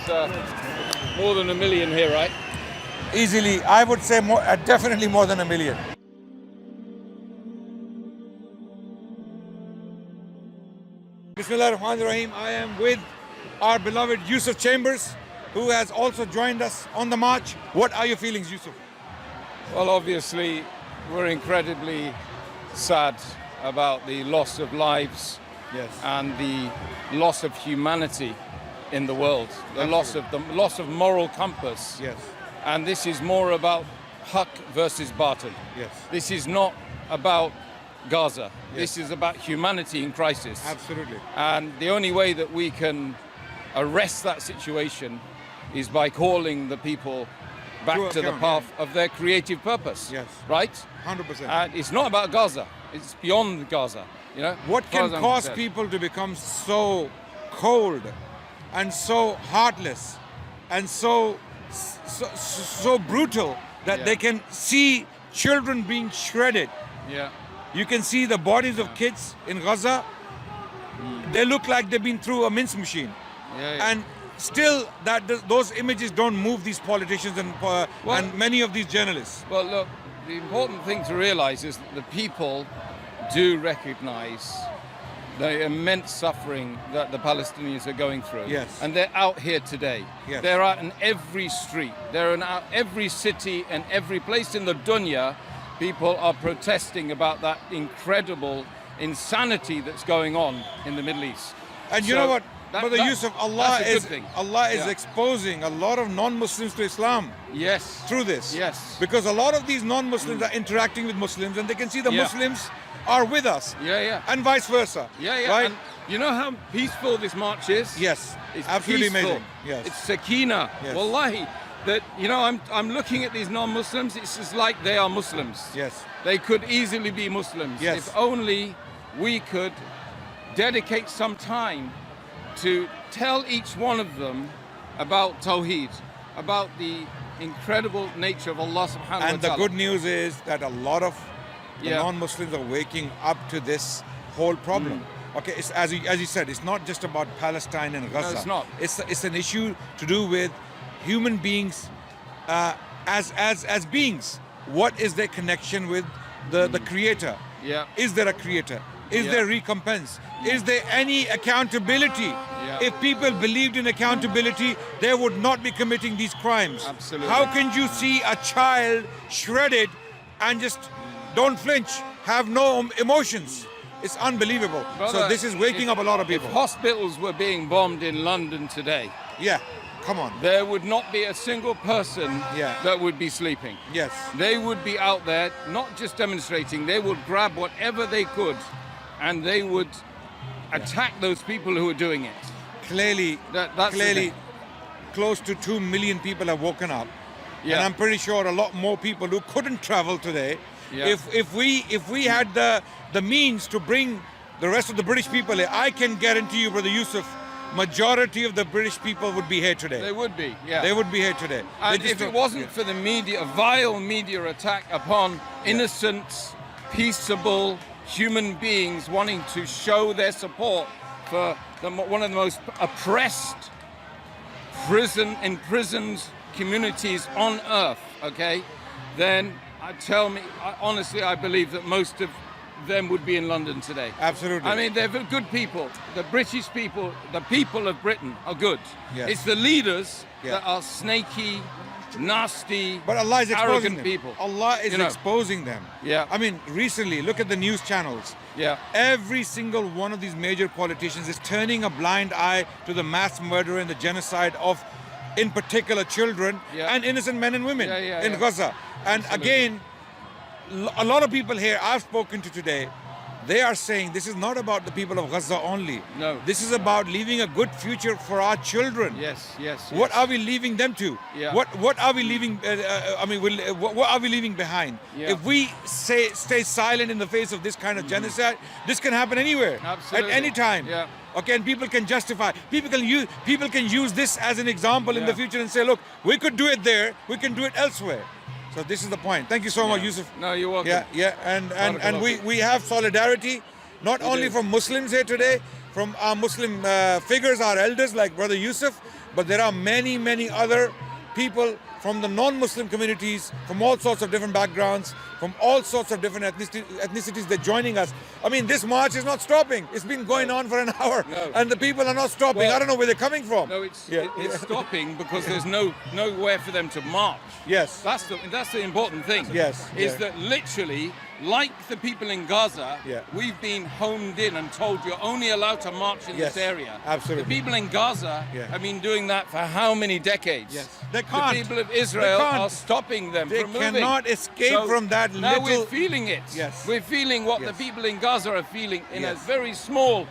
more than 1 million here, right? Easily, I would say more, definitely more than 1 million. Bismillah ar-Rahman ar-Rahim. I am with our beloved Yusuf Chambers, who has also joined us on the march. What are your feelings, Yusuf? Well, obviously, we're incredibly sad about the loss of lives and the loss of humanity in the world, the loss of moral compass. Yes. And this is more about haq versus batil. Yes. This is not about Gaza. Yes. This is about humanity in crisis. Absolutely. And the only way that we can arrest that situation is by calling the people back to the path of their creative purpose. Yes. Right? 100%. And it's not about Gaza. It's beyond Gaza. You know. What can cause people to become so cold and so heartless and so brutal that they can see children being shredded? Yeah. You can see the bodies of kids in Gaza. They look like they've been through a mince machine. And still, those images don't move these politicians and many of these journalists. Well, look, the important thing to realize is that the people do recognize the immense suffering that the Palestinians are going through. Yes. And they're out here today. Yes. They're out in every street. They're in every city and every place in the dunya. People are protesting about that incredible insanity that's going on in the Middle East. And you know what, Brother Yusuf, Allah is exposing a lot of non-Muslims to Islam. Yes. Through this. Yes. Because a lot of these non-Muslims are interacting with Muslims, and they can see the Muslims are with us. And vice versa. Right? And you know how peaceful this march is? Yes. It's absolutely peaceful. amazing. Yes. It's sakina. Yes. Wallahi. That, you know, I'm looking at these non-Muslims, it's just like they are Muslims. Yes. They could easily be Muslims. Yes. If only we could dedicate some time to tell each one of them about Tawheed, about the incredible nature of Allah subhanahu wa ta'ala. And the good news is that a lot of the non-Muslims are waking up to this whole problem. Okay, it's, as you said, it's not just about Palestine and Gaza. No, it's not. It's an issue to do with human beings as beings. What is their connection with the Creator? Is there a Creator? Is there recompense? Is there any accountability? If people believed in accountability, they would not be committing these crimes. Absolutely. How can you see a child shredded and just don't flinch, have no emotions? It's unbelievable. Brother, so this is waking up a lot of people. If hospitals were being bombed in London today, come on, there would not be a single person that would be sleeping. Yes. They would be out there, not just demonstrating, they would grab whatever they could and they would attack those people who are doing it. Clearly, close to 2 million people have woken up. And I'm pretty sure a lot more people who couldn't travel today. If we had the means to bring the rest of the British people here, I can guarantee you, Brother Yusuf, majority of the British people would be here today. They would be, They would be here today. And if it wasn't for the media, a vile media attack upon innocent, peaceable human beings wanting to show their support for one of the most oppressed imprisoned communities on earth, okay, then honestly, I believe that most of them would be in London today. Absolutely. I mean, they're good people. The British people, the people of Britain are good. Yes. It's the leaders that are snaky, nasty, but Allah is exposing arrogant them. people. Allah is exposing them. I mean, recently, look at the news channels. Every single one of these major politicians is turning a blind eye to the mass murder and the genocide of, in particular, children and innocent men and women in Gaza. And again, a lot of people here I've spoken to today, they are saying this is not about the people of Gaza only. No. This is about leaving a good future for our children. Yes. What are we leaving them to? What are we leaving? What are we leaving behind? If we stay silent in the face of this kind of genocide, this can happen anywhere, at any time. Okay, and people can justify. People can use this as an example in the future and say, look, we could do it there. We can do it elsewhere. So this is the point. Thank you so much, Yusuf. No, you're welcome. And we have solidarity, not only from Muslims here today, from our Muslim figures, our elders like Brother Yusuf, but there are many, many other people from the non-Muslim communities, from all sorts of different backgrounds, from all sorts of different ethnicities, they're joining us. I mean, this march is not stopping. It's been going on for an hour, and the people are not stopping. Well, I don't know where they're coming from. No, it's stopping because there's nowhere for them to march. Yes. That's the important thing. Yes. Is that literally, like the people in Gaza, we've been honed in and told you're only allowed to march in this area. Absolutely. The people in Gaza have been doing that for how many decades? Yes. They can't. The people of Israel are stopping them from moving. They cannot escape from that little... Now we're feeling it. Yes. We're feeling what the people in Gaza are feeling in a very small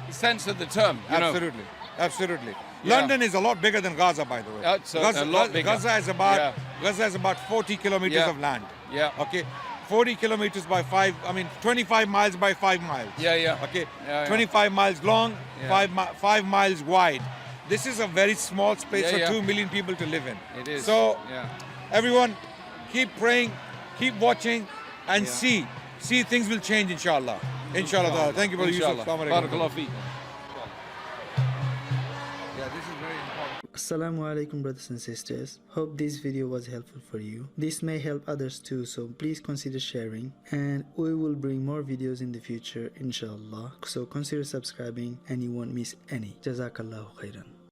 sense of the term. Absolutely. Absolutely. London is a lot bigger than Gaza, by the way. A lot bigger. Gaza is about 40 kilometers of land. Yeah. Okay. 40 kilometers by 25 miles by 5 miles. Okay. 25 miles long, 5 miles wide. This is a very small space for 2 million people to live in. It is. So, everyone, keep praying, keep watching, and see things will change, inshallah. Inshallah. Thank you, Brother Yusuf. Barakallahu feek. Assalamu alaikum, brothers and sisters. Hope this video was helpful for you. This may help others too, so please consider sharing, and we will bring more videos in the future, inshallah. So consider subscribing and you won't miss any. Jazakallahu khairan.